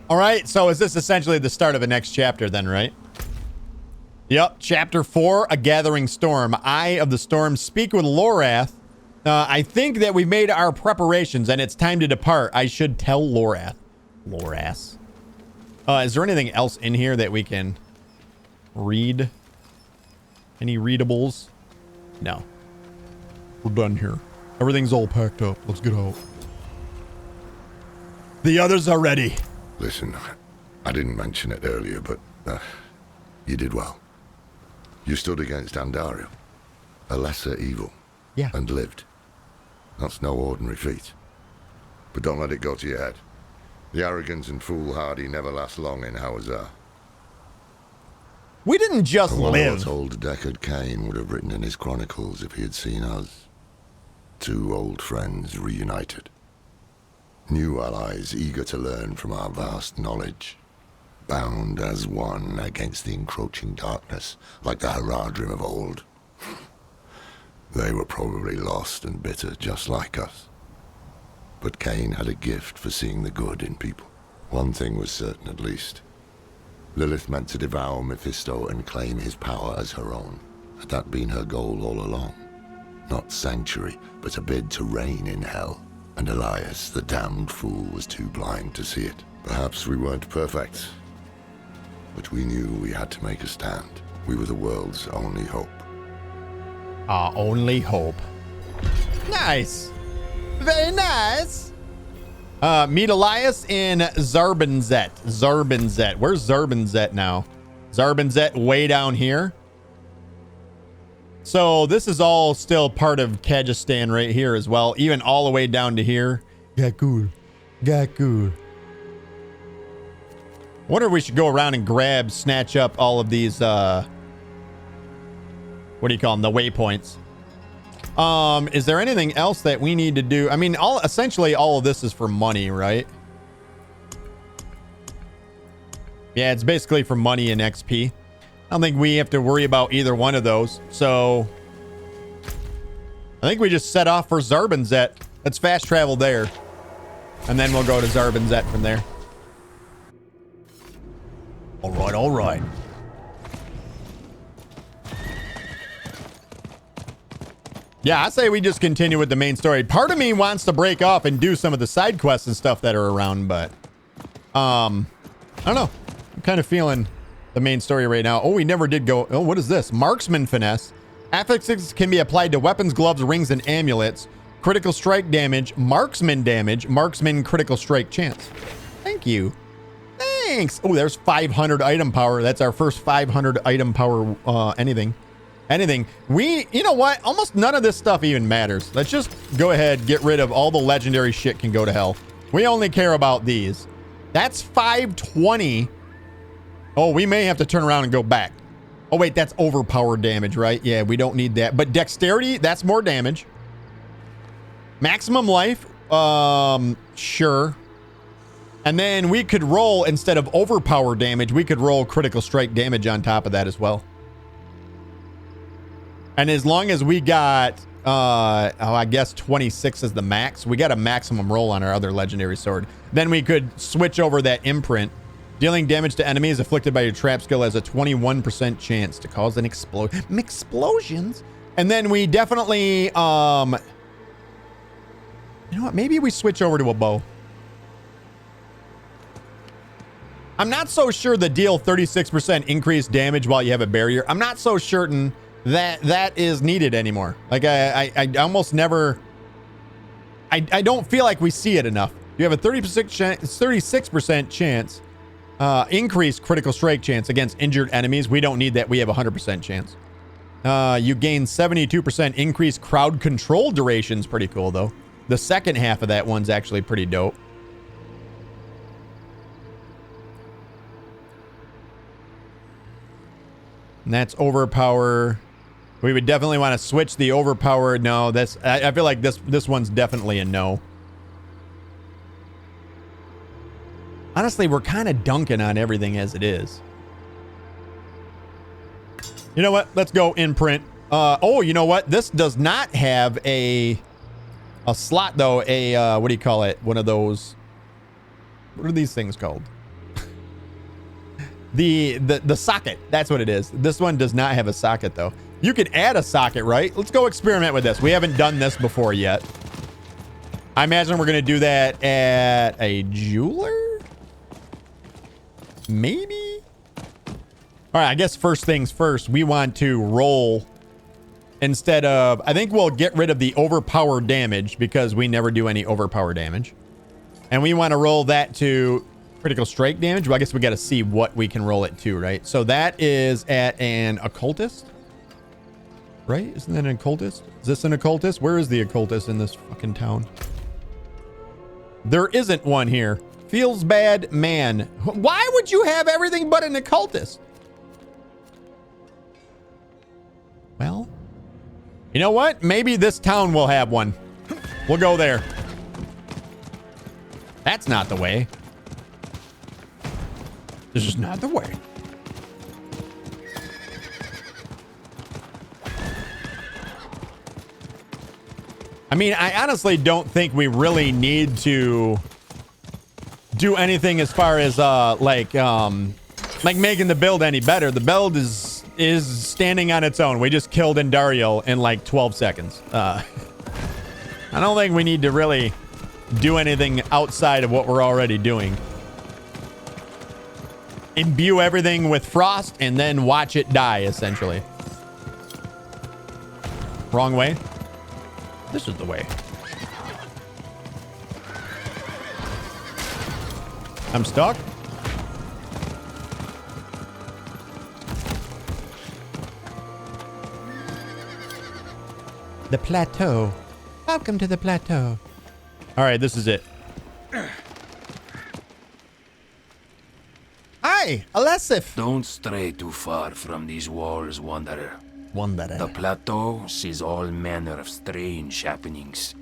All right, so is this essentially the start of the next chapter then, right? Yep, chapter 4, A Gathering Storm. Eye of the Storm, speak with Lorath. I think that we've made our preparations and it's time to depart. I should tell Lorath. Lorath. Is there anything else in here that we can read? Any readables? No. We're done here. Everything's all packed up. Let's get out. The others are ready. Listen, I didn't mention it earlier, but you did well. You stood against Andariel, a lesser evil, yeah, and lived. That's no ordinary feat. But don't let it go to your head. The arrogance and foolhardy never last long in Hawazar. We didn't just live. What old Deckard Cain would have written in his chronicles if he had seen us. Two old friends reunited. New allies eager to learn from our vast knowledge. Bound as one against the encroaching darkness, like the Haradrim of old. They were probably lost and bitter, just like us. But Cain had a gift for seeing the good in people. One thing was certain, at least. Lilith meant to devour Mephisto and claim his power as her own. Had that been her goal all along? Not sanctuary, but a bid to reign in hell. And Elias, the damned fool, was too blind to see it. Perhaps we weren't perfect, but we knew we had to make a stand. We were the world's only hope. Our only hope. Nice. Very nice. Meet Elias in Zarbinzet. Zarbinzet. Where's Zarbinzet now? Zarbinzet way down here. So this is all still part of Kyrgyzstan right here as well. Even all the way down to here. Gakur. Gakur. Wonder if we should go around and snatch up all of these, what do you call them? The waypoints. Is there anything else that we need to do? I mean, essentially all of this is for money, right? Yeah, it's basically for money and XP. I don't think we have to worry about either one of those. So I think we just set off for Zarbinzet. Let's fast travel there. And then we'll go to Zarbinzet from there. All right, all right. Yeah, I say we just continue with the main story. Part of me wants to break off and do some of the side quests and stuff that are around, but I don't know. I'm kind of feeling the main story right now. Oh, we never did go. Oh, what is this? Marksman finesse. Affixes can be applied to weapons, gloves, rings, and amulets. Critical strike damage, marksman critical strike chance. Thank you. Thanks. Oh, there's 500 item power. That's our first 500 item power. Anything. You know what? Almost none of this stuff even matters. Let's just go ahead, get rid of all the legendary shit can go to hell. We only care about these. That's 520. Oh, we may have to turn around and go back. Oh, wait, that's overpowered damage, right? Yeah, we don't need that. But dexterity, that's more damage. Maximum life, sure. And then we could roll, instead of overpower damage, we could roll critical strike damage on top of that as well. And as long as we got, I guess 26 is the max. We got a maximum roll on our other legendary sword. Then we could switch over that imprint. Dealing damage to enemies afflicted by your trap skill has a 21% chance to cause an explosion. Explosions? And then we definitely, you know what? Maybe we switch over to a bow. I'm not so sure the deal 36% increased damage while you have a barrier. I'm not so certain that that is needed anymore. Like I almost never, I don't feel like we see it enough. You have a 36% chance, increased critical strike chance against injured enemies. We don't need that. We have a 100% chance. You gain 72% increased crowd control durations. Pretty cool though. The second half of that one's actually pretty dope. And that's overpower. We would definitely want to switch the overpower. No, that's, I feel like this one's definitely a no. Honestly, we're kind of dunking on everything as it is. You know what? Let's go imprint. Oh, you know what? This does not have a slot though. What do you call it? One of those. What are these things called? the socket. That's what it is. This one does not have a socket though. You can add a socket, right? Let's go experiment with this. We haven't done this before yet. I imagine we're going to do that at a jeweler? Maybe? All right, I guess first things first, we want to roll instead of... I think we'll get rid of the overpower damage because we never do any overpower damage. And we want to roll that to critical strike damage. Well, I guess we got to see what we can roll it to, right? So that is at an occultist. Right? Isn't that an occultist? Is this an occultist? Where is the occultist in this fucking town? There isn't one here. Feels bad, man. Why would you have everything but an occultist? Well, you know what? Maybe this town will have one. We'll go there. That's not the way. This is not the way. I mean, I honestly don't think we really need to do anything as far as like making the build any better. The build is standing on its own. We just killed Indariel in like 12 seconds. I don't think we need to really do anything outside of what we're already doing. Imbue everything with frost and then watch it die, essentially. Wrong way. This is the way. I'm stuck. The plateau. Welcome to the plateau. All right, this is it. Hi, Alessif. Don't stray too far from these walls, Wanderer. The plateau sees all manner of strange happenings,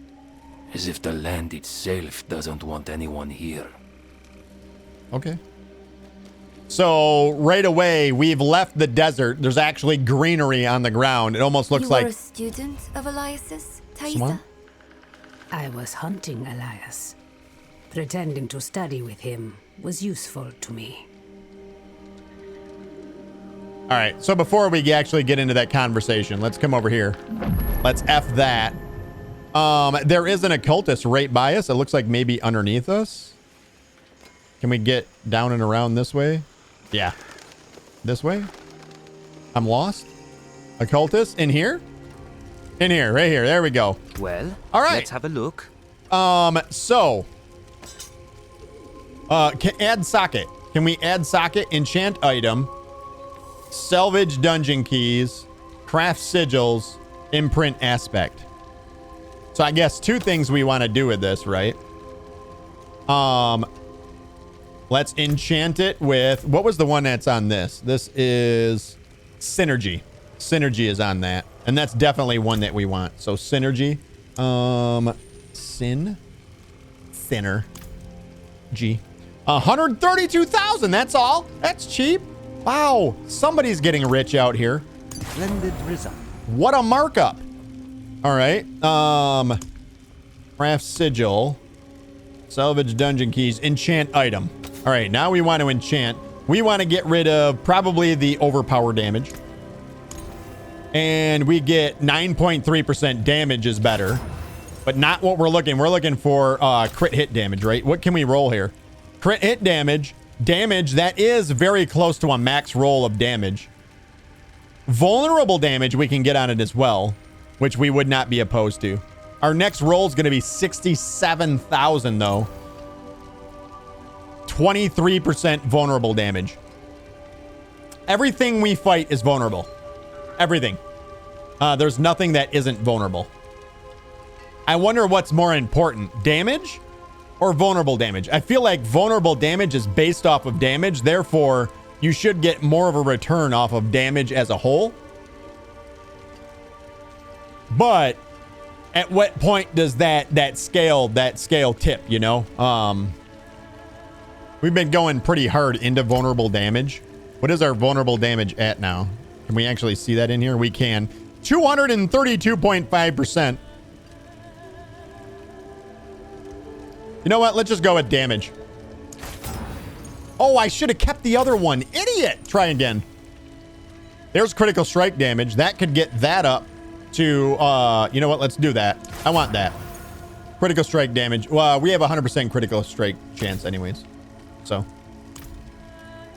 as if the land itself doesn't want anyone here. Okay. So right away, we've left the desert. There's actually greenery on the ground. It almost looks like... You were a student of Elias's, Thaisa? Someone? I was hunting Elias. Pretending to study with him was useful to me. All right, so before we actually get into that conversation, let's come over here. Let's F that. There is an occultist right by us. It looks like maybe underneath us. Can we get down and around this way? Yeah. This way? I'm lost. Occultist in here? In here, right here. There we go. Well, all right. Let's have a look. So can add socket. Can we add socket? Enchant item. Salvage dungeon keys, craft sigils, imprint aspect. So I guess two things we want to do with this, right? Let's enchant it with, what was the one that's on this? This is synergy. Synergy is on that. And that's definitely one that we want. So synergy, sinner, G. 132,000. That's all. That's cheap. Wow, somebody's getting rich out here. Splendid result. What a markup. All right. Craft sigil, salvage dungeon keys, enchant item. All right, now we want to enchant. We want to get rid of probably the overpower damage. And we get 9.3% damage is better, but not what we're looking. We're looking for crit hit damage, right? What can we roll here? Crit hit damage. Damage that is very close to a max roll of damage. Vulnerable damage we can get on it as well, which we would not be opposed to. Our next roll is going to be 67,000 though. 23% vulnerable damage. Everything we fight is vulnerable. Everything. There's nothing that isn't vulnerable. I wonder what's more important, damage or vulnerable damage. I feel like vulnerable damage is based off of damage. Therefore, you should get more of a return off of damage as a whole. But at what point does that scale tip, you know? We've been going pretty hard into vulnerable damage. What is our vulnerable damage at now? Can we actually see that in here? We can. 232.5%. You know what? Let's just go with damage. Oh, I should have kept the other one. Idiot. Try again. There's critical strike damage. That could get that up to, you know what? Let's do that. I want that. Critical strike damage. Well, we have 100% critical strike chance anyways. So,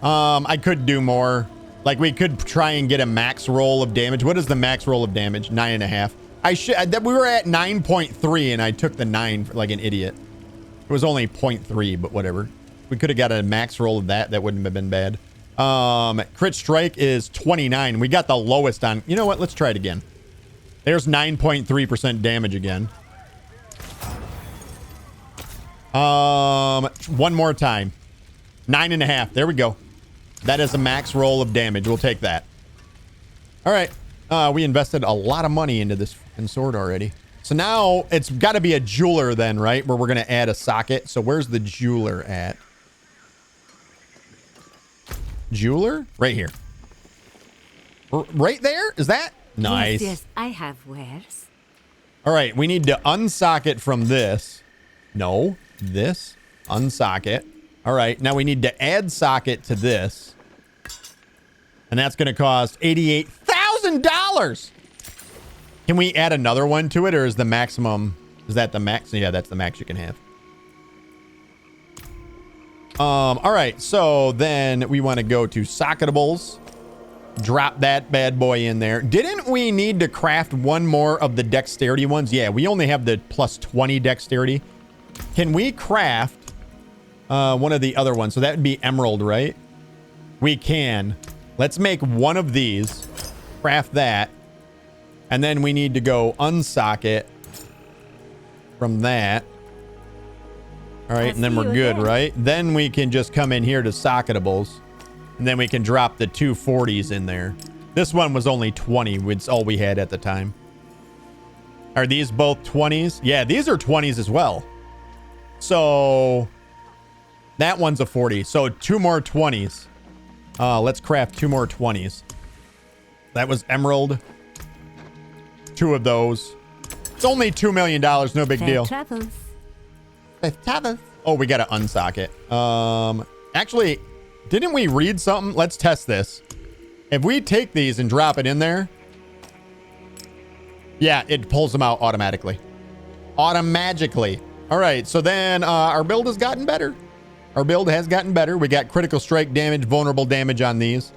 I could do more. Like, we could try and get a max roll of damage. What is the max roll of damage? 9.5. We were at 9.3 and I took the 9 like an idiot. It was only 0.3, but whatever. We could have got a max roll of that. That wouldn't have been bad. Crit strike is 29. We got the lowest on. You know what? Let's try it again. There's 9.3% damage again. One more time. 9.5. There we go. That is a max roll of damage. We'll take that. All right. We invested a lot of money into this sword already. So now it's got to be a jeweler then, right? Where we're going to add a socket. So where's the jeweler at? Jeweler? Right here. Right there? Is that? Nice. Yes, I have wares. All right. We need to unsocket from this. No. This. Unsocket. All right. Now we need to add socket to this. And that's going to cost $88,000. Can we add another one to it, or is the maximum? Is that the max? Yeah, that's the max you can have. All right. So then we want to go to socketables. Drop that bad boy in there. Didn't we need to craft one more of the dexterity ones? Yeah, we only have the plus 20 dexterity. Can we craft one of the other ones? So that would be emerald, right? We can. Let's make one of these. Craft that. And then we need to go unsocket from that. All right, and then we're good, right? Then we can just come in here to socketables. And then we can drop the 240s in there. This one was only 20. It's all we had at the time. Are these both 20s? Yeah, these are 20s as well. So that one's a 40. So 2 more 20s. Let's craft 2 more 20s. That was emerald. 2 of those. It's only $2 million. No big deal. Travels. Oh, we got to unsocket. Actually, didn't we read something? Let's test this. If we take these and drop it in there. Yeah, it pulls them out automatically. Automagically. All right. So then our build has gotten better. Our build has gotten better. We got critical strike damage, vulnerable damage on these.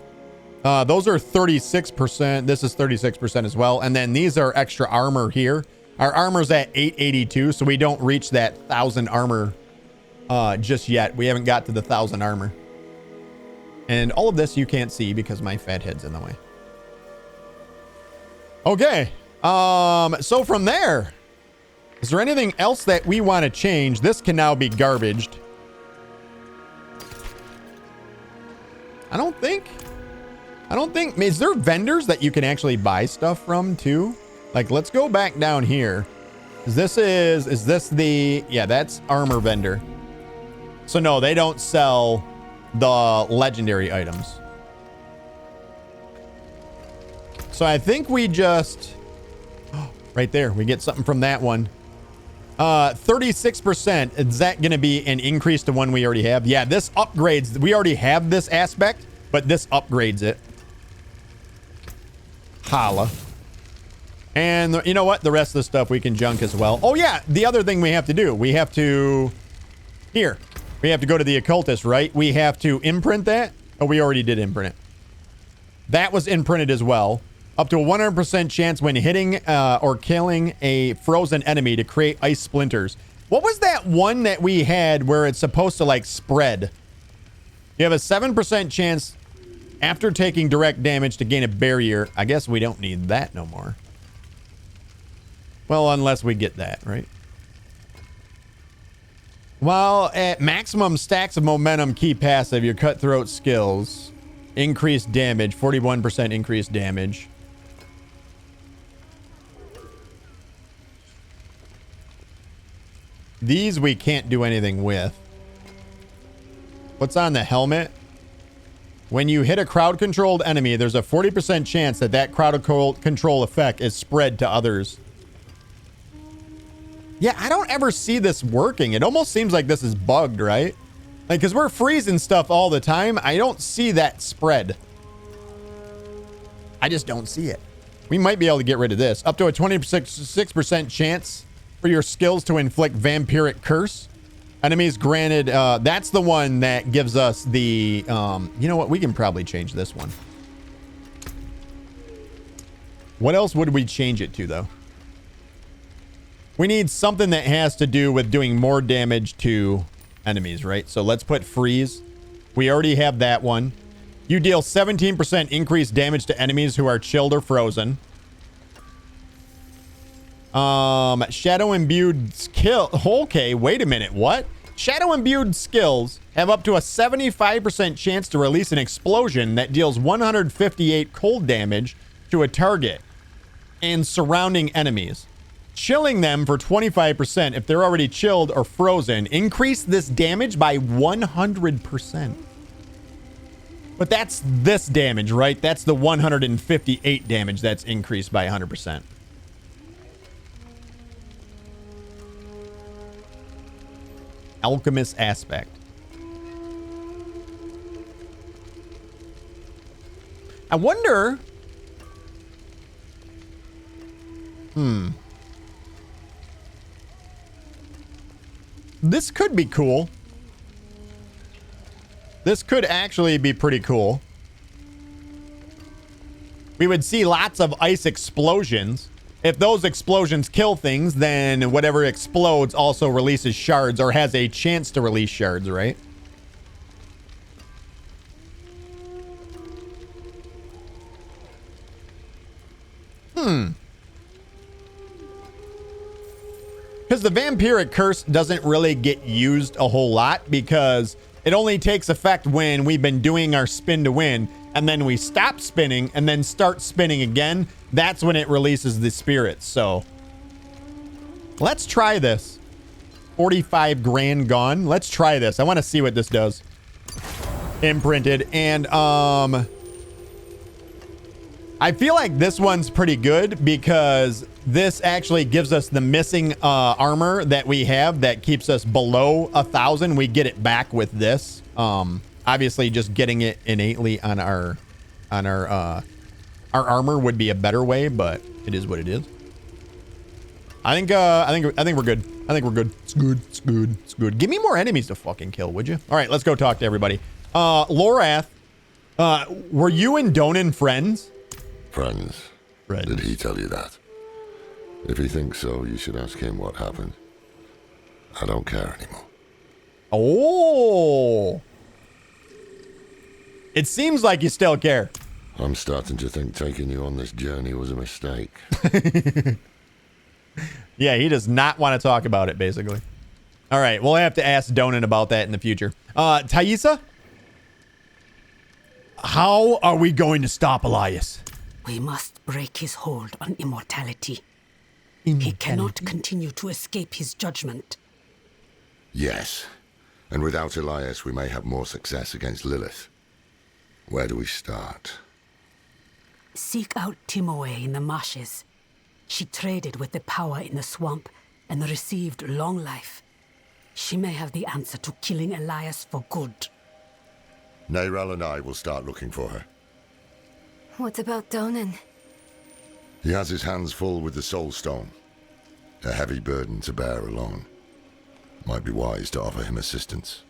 Those are 36%. This is 36% as well. And then these are extra armor here. Our armor's at 882, so we don't reach that 1,000 armor just yet. We haven't got to the 1,000 armor. And all of this you can't see because my fat head's in the way. Okay. So from there, is there anything else that we want to change? This can now be garbaged. I don't think. Is there vendors that you can actually buy stuff from too? Like, let's go back down here. Is this the, yeah, that's armor vendor. So no, they don't sell the legendary items. So I think we just, right there, we get something from that one. 36%. Is that going to be an increase to one we already have? Yeah, this upgrades. We already have this aspect, but this upgrades it. Holla. And you know what? The rest of the stuff we can junk as well. Oh yeah, the other thing we have to do, we have to go to the occultist, right? We have to imprint that. Oh, we already did imprint it. That was imprinted as well. Up to a 100% chance when hitting or killing a frozen enemy to create ice splinters. What was that one that we had where it's supposed to like spread? You have a 7% chance after taking direct damage to gain a barrier. I guess we don't need that no more. Well, unless we get that, right? While at maximum stacks of momentum, key passive, your cutthroat skills. Increased damage, 41% increased damage. These we can't do anything with. What's on the helmet? When you hit a crowd-controlled enemy, there's a 40% chance that crowd control effect is spread to others. Yeah, I don't ever see this working. It almost seems like this is bugged, right? Like, because we're freezing stuff all the time. I don't see that spread. I just don't see it. We might be able to get rid of this. Up to a 26% chance for your skills to inflict vampiric curse. Enemies granted. That's the one that gives us the... you know what? We can probably change this one. What else would we change it to, though? We need something that has to do with doing more damage to enemies, right? So let's put freeze. We already have that one. You deal 17% increased damage to enemies who are chilled or frozen. Shadow imbued skill. Okay, wait a minute. What? Shadow imbued skills have up to a 75% chance to release an explosion that deals 158 cold damage to a target and surrounding enemies. Chilling them for 25% if they're already chilled or frozen. Increase this damage by 100%. But that's this damage, right? That's the 158 damage that's increased by 100%. Alchemist aspect. I wonder... This could be cool. This could actually be pretty cool. We would see lots of ice explosions. If those explosions kill things, then whatever explodes also releases shards or has a chance to release shards, right? Because the vampiric curse doesn't really get used a whole lot because it only takes effect when we've been doing our spin to win and then we stop spinning and then start spinning again. That's when it releases the spirits. So let's try this. 45 grand gone. Let's try this. I want to see what this does. Imprinted. And I feel like this one's pretty good because this actually gives us the missing armor that we have that keeps us below 1,000. We get it back with this. Obviously, just getting it innately on our armor would be a better way, but it is what it is. I think we're good. I think we're good. It's good. It's good. It's good. Give me more enemies to fucking kill, would you? All right, let's go talk to everybody. Lorath, were you and Donan friends? Friends. Did he tell you that? If he thinks so, you should ask him what happened. I don't care anymore. Oh. It seems like you still care. I'm starting to think taking you on this journey was a mistake. Yeah, he does not want to talk about it, basically. All right, we'll have to ask Donan about that in the future. Thaisa? How are we going to stop Elias? We must break his hold on immortality. He cannot continue to escape his judgment. Yes. And without Elias, we may have more success against Lilith. Where do we start? Seek out Timoe in the marshes. She traded with the power in the swamp and received long life. She may have the answer to killing Elias for good. Neyral and I will start looking for her. What about Donan? He has his hands full with the Soul Stone. A heavy burden to bear alone. Might be wise to offer him assistance.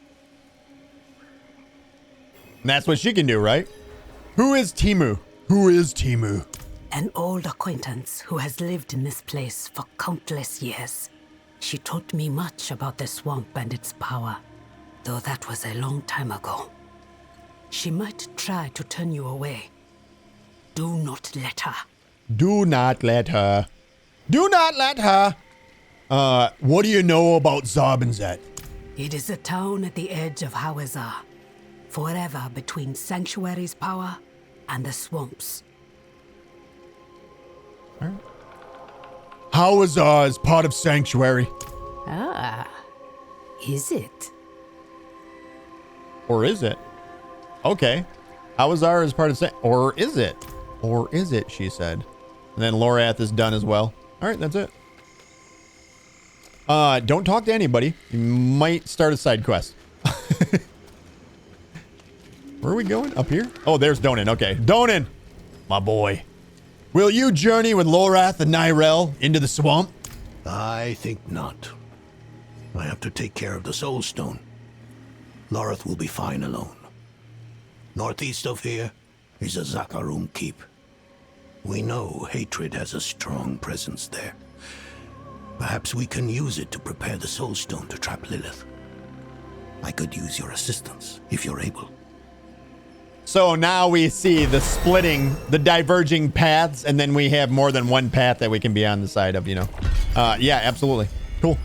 That's what she can do, right? Who is Timu? Who is Timu? An old acquaintance who has lived in this place for countless years. She taught me much about the swamp and its power, though that was a long time ago. She might try to turn you away. Do not let her. Do not let her. Do not let her. What do you know about Zarbenzet? It is a town at the edge of Hawazar, forever between Sanctuary's power and the swamps. All right. Hawazar is part of Sanctuary. Ah, is it? Or is it? Okay. Hawazar is part of or is it? Or is it, she said. And then Lorath is done as well. All right, that's it. Don't talk to anybody. You might start a side quest. Where are we going? Up here? Oh, there's Donan. Okay. Donan, my boy. Will you journey with Lorath and Nyrel into the swamp? I think not. I have to take care of the Soul Stone. Lilith will be fine alone. Northeast of here is a Zakarum keep. We know hatred has a strong presence there. Perhaps we can use it to prepare the Soul Stone to trap Lilith. I could use your assistance, if you're able. So now we see the splitting, the diverging paths, and then we have more than one path that we can be on the side of, you know. Yeah, absolutely. Cool.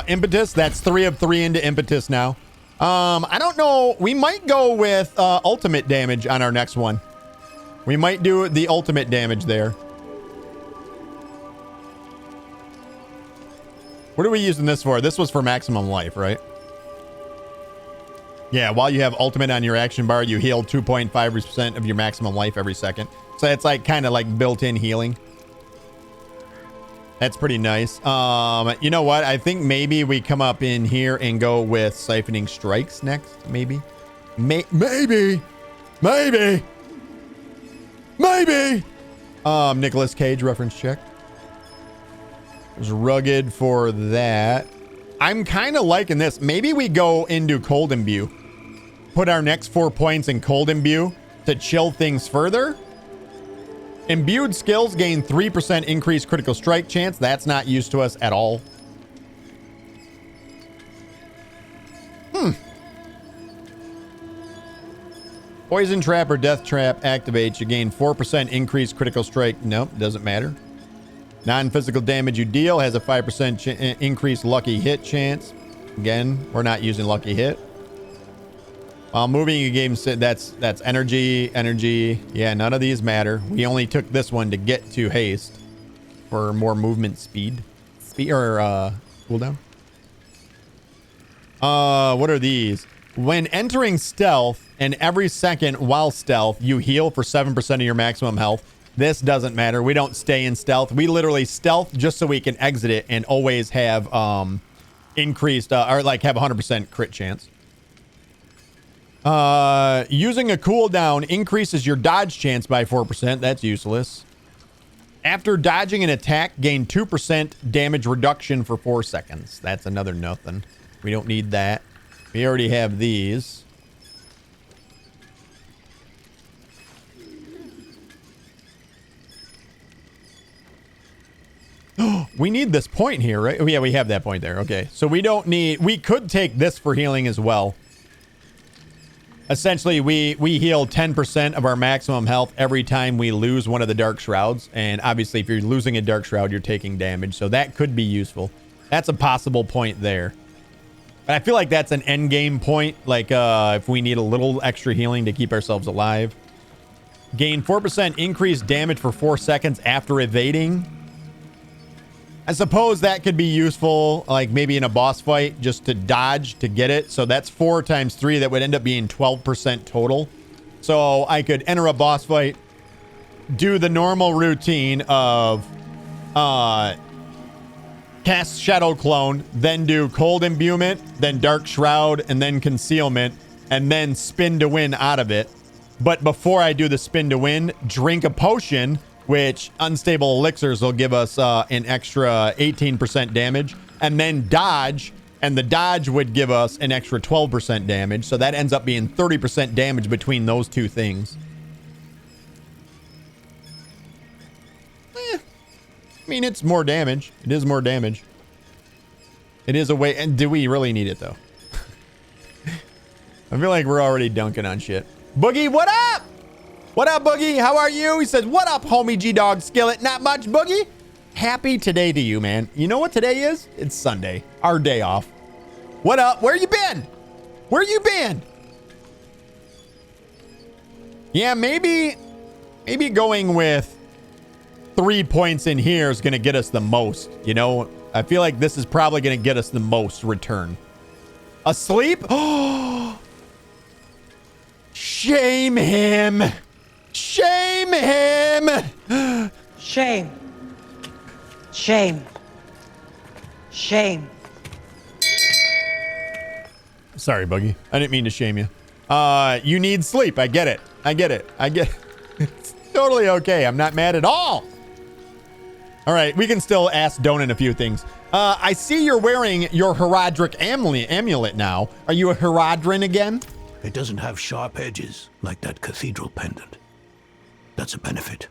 Impetus, that's 3 of 3 into Impetus now. I don't know. We might go with ultimate damage on our next one. We might do the ultimate damage there. What are we using this for? This was for maximum life, right? Yeah, while you have ultimate on your action bar, you heal 2.5% of your maximum life every second. So it's like kind of like built-in healing. That's pretty nice. You know what? I think maybe we come up in here and go with siphoning strikes next. Maybe. Maybe. Nicolas Cage reference check. There's rugged for that. I'm kind of liking this. Maybe we go into Cold Imbue. Put our next 4 points in Cold Imbue to chill things further. Imbued skills gain 3% increased critical strike chance. That's not used to us at all. Poison trap or death trap activates. You gain 4% increased critical strike. Nope, doesn't matter. Non-physical damage you deal has a 5% increased lucky hit chance. Again, we're not using lucky hit. While moving, you gain that's energy. Yeah, none of these matter. We only took this one to get to haste for more movement speed. Cooldown. What are these? When entering stealth and every second while stealth, you heal for 7% of your maximum health. This doesn't matter. We don't stay in stealth. We literally stealth just so we can exit it and always have increased or like have 100% crit chance. Using a cooldown increases your dodge chance by 4%. That's useless. After dodging an attack, gain 2% damage reduction for 4 seconds. That's another nothing. We don't need that. We already have these. We need this point here, right? Oh, yeah, we have that point there. Okay. So we don't need... We could take this for healing as well. Essentially, we heal 10% of our maximum health every time we lose one of the Dark Shrouds. And obviously, if you're losing a Dark Shroud, you're taking damage. So that could be useful. That's a possible point there. But I feel like that's an end game point. Like, if we need a little extra healing to keep ourselves alive. Gain 4% increased damage for 4 seconds after evading. I suppose that could be useful, like maybe in a boss fight, just to dodge to get it. So that's 4 times 3. That would end up being 12% total. So I could enter a boss fight, do the normal routine of cast Shadow Clone, then do Cold Imbuement, then Dark Shroud, and then Concealment, and then spin to win out of it. But before I do the spin to win, drink a potion, which unstable elixirs will give us an extra 18% damage, and then dodge, and the dodge would give us an extra 12% damage. So that ends up being 30% damage between those two things. I mean, it's more damage. It is more damage. It is a way. And do we really need it, though? I feel like we're already dunking on shit. Boogie, what up? What up, Boogie? How are you? He says, what up, homie G-Dog Skillet? Not much, Boogie. Happy today to you, man. You know what today is? It's Sunday. Our day off. What up? Where you been? Where you been? Yeah, maybe going with 3 points in here is going to get us the most. You know, I feel like this is probably going to get us the most return. Asleep? Oh, shame him. Shame him. Shame. Shame. Shame. Sorry, Buggy. I didn't mean to shame you. You need sleep. I get it. It's totally okay. I'm not mad at all. All right, we can still ask Donan a few things. I see you're wearing your Herodric amulet now. Are you a Herodrin again? It doesn't have sharp edges like that cathedral pendant. That's a benefit.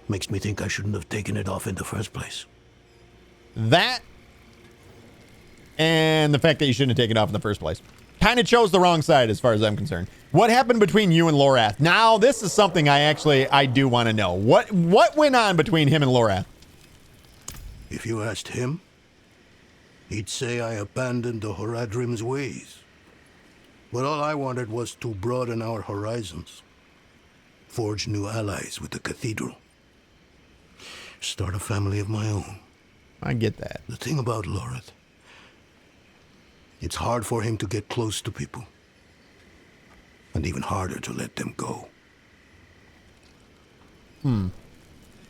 Makes me think I shouldn't have taken it off in the first place. That and the fact that you shouldn't have taken it off in the first place. Kind of chose the wrong side as far as I'm concerned. What happened between you and Lorath? Now, this is something I do want to know. What went on between him and Lorath? If you asked him, he'd say I abandoned the Horadrim's ways. But all I wanted was to broaden our horizons. Forge new allies with the cathedral. Start a family of my own. I get that. The thing about Lilith, it's hard for him to get close to people. And even harder to let them go.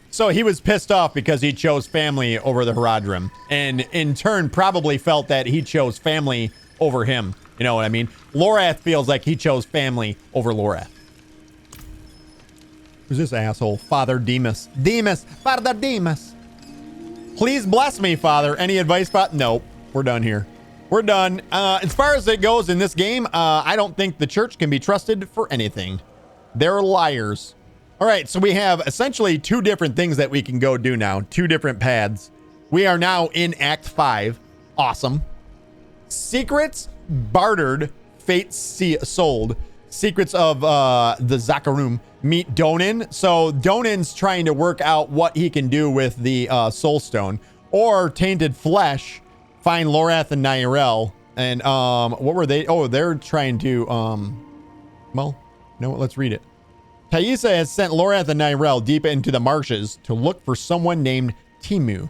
So he was pissed off because he chose family over the Herodrim. And in turn probably felt that he chose family over him. You know what I mean? Lorath feels like he chose family over Lorath. Who's this asshole? Father Demas. Father Demas. Please bless me, Father. Any advice, Father? Nope. We're done here. We're done. As far as it goes in this game, I don't think the church can be trusted for anything. They're liars. All right, so we have essentially two different things that we can go do now. Two different paths. We are now in Act 5. Awesome. Secrets bartered, fate sold. Secrets of the Zakarum. Meet Donan. So Donan's trying to work out what he can do with the Soul Stone. Or Tainted Flesh. Find Lorath and Nyrel. And what were they? Oh, they're trying to well, you know what? Let's read it. Thaisa has sent Lorath and Nyrel deep into the marshes to look for someone named Timu.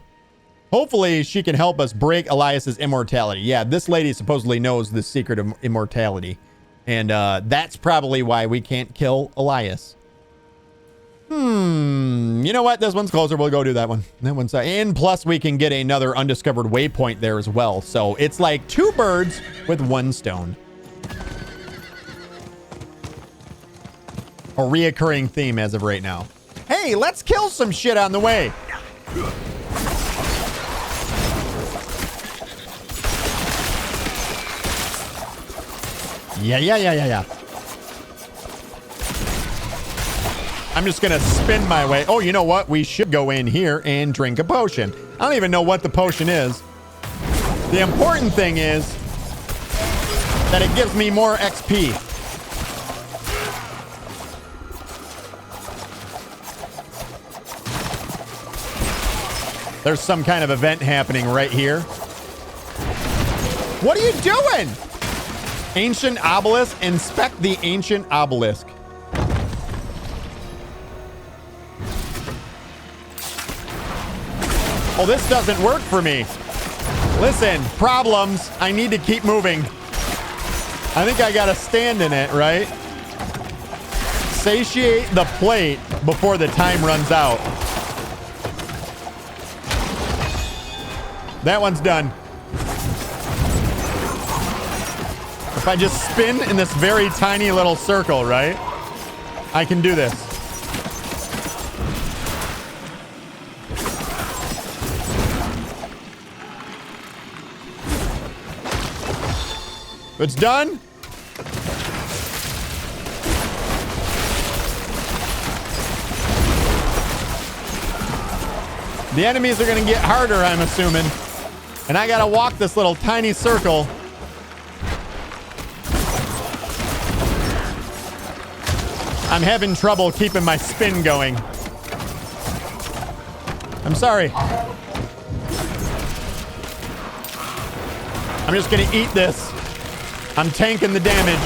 Hopefully she can help us break Elias's immortality. Yeah, this lady supposedly knows the secret of immortality. And that's probably why we can't kill Elias. You know what? This one's closer. We'll go do that one. That one's and plus we can get another undiscovered waypoint there as well. So it's like two birds with one stone. A reoccurring theme as of right now. Hey, let's kill some shit on the way. Yeah. I'm just gonna spin my way. Oh, you know what? We should go in here and drink a potion. I don't even know what the potion is. The important thing is that it gives me more XP. There's some kind of event happening right here. What are you doing? Ancient obelisk. Inspect the ancient obelisk. Oh, this doesn't work for me. Listen, problems. I need to keep moving. I think I gotta stand in it, right? Satiate the plate before the time runs out. That one's done. If I just spin in this very tiny little circle, right? I can do this. It's done. The enemies are going to get harder, I'm assuming. And I got to walk this little tiny circle. I'm having trouble keeping my spin going. I'm sorry. I'm just going to eat this. I'm tanking the damage.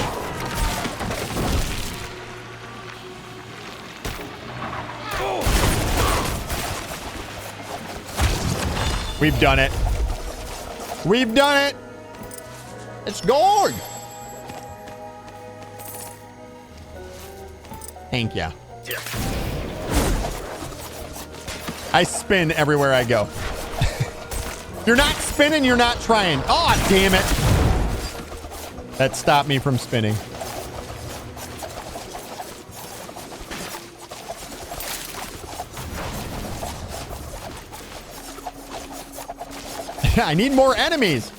We've done it. We've done it. It's gold. Thank ya. I spin everywhere I go. If you're not spinning, you're not trying. Oh, damn it. That stopped me from spinning. I need more enemies.